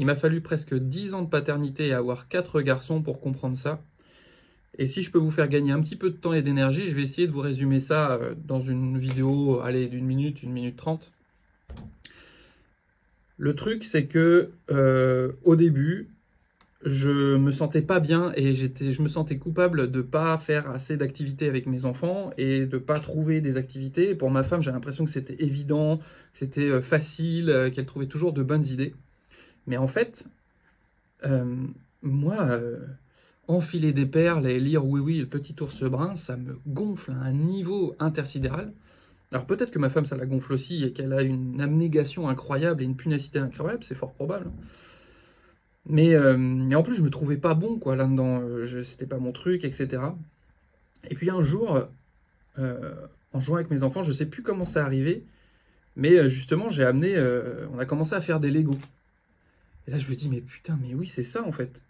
Il m'a fallu presque 10 ans de paternité et avoir 4 garçons pour comprendre ça. Et si je peux vous faire gagner un petit peu de temps et d'énergie, je vais essayer de vous résumer ça dans une vidéo, allez, d'une minute 30. Le truc, c'est que au début, je me sentais pas bien et je me sentais coupable de pas faire assez d'activités avec mes enfants et de pas trouver des activités. Pour ma femme, j'ai l'impression que c'était évident, que c'était facile, qu'elle trouvait toujours de bonnes idées. Mais en fait, euh, moi, enfiler des perles et lire Oui, oui, le petit ours brun, ça me gonfle à un niveau intersidéral. Alors peut-être que ma femme, ça la gonfle aussi et qu'elle a une abnégation incroyable et une pugnacité incroyable, c'est fort probable. Mais en plus, je me trouvais pas bon quoi là-dedans. C'était pas mon truc, etc. Et puis un jour, euh, en jouant avec mes enfants, je sais plus comment c'est arrivé, mais justement, on a commencé à faire des Lego. Et là, je me dis, mais putain, mais oui, c'est ça en fait.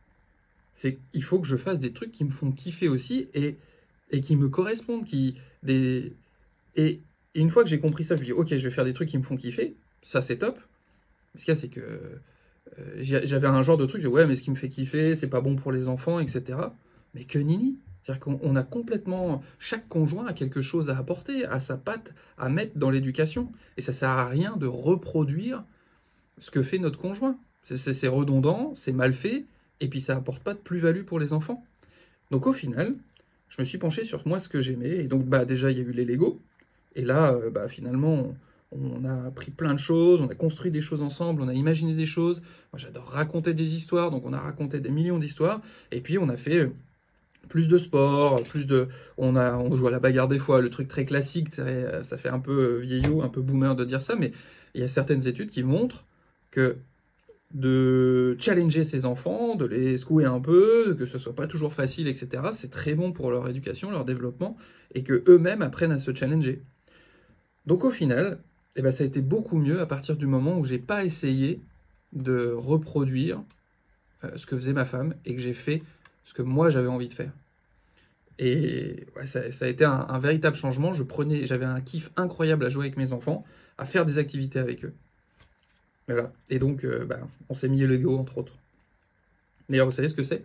C'est il faut que je fasse des trucs qui me font kiffer aussi et qui me correspondent, des et, et une fois que j'ai compris ça, je me dis, ok, je vais faire des trucs qui me font kiffer. Ça, c'est top. Ce qu'il y a, c'est que j'avais un genre de truc, ouais, mais ce qui me fait kiffer, c'est pas bon pour les enfants, etc. Mais que nini. C'est-à-dire qu'on a complètement. Chaque conjoint a quelque chose à apporter, à sa patte, à mettre dans l'éducation. Et ça sert à rien de reproduire ce que fait notre conjoint. C'est redondant, c'est mal fait, et puis ça apporte pas de plus-value pour les enfants. Donc au final, je me suis penché sur moi ce que j'aimais, et donc bah déjà il y a eu les Lego, et là bah finalement on a appris plein de choses, on a construit des choses ensemble, on a imaginé des choses. Moi j'adore raconter des histoires, donc on a raconté des millions d'histoires, et puis on a fait plus de sport, on joue à la bagarre des fois, le truc très classique, ça fait un peu vieillot, un peu boomer de dire ça, mais il y a certaines études qui montrent que de challenger ses enfants, de les secouer un peu, que ce soit pas toujours facile, etc. C'est très bon pour leur éducation, leur développement, et que eux-mêmes apprennent à se challenger. Donc au final, eh ben, ça a été beaucoup mieux à partir du moment où j'ai pas essayé de reproduire ce que faisait ma femme et que j'ai fait ce que moi j'avais envie de faire. Et ouais, ça a été un véritable changement. J'avais un kiff incroyable à jouer avec mes enfants, à faire des activités avec eux. Voilà. Et donc, bah, on s'est mis le Lego entre autres. D'ailleurs, vous savez ce que c'est?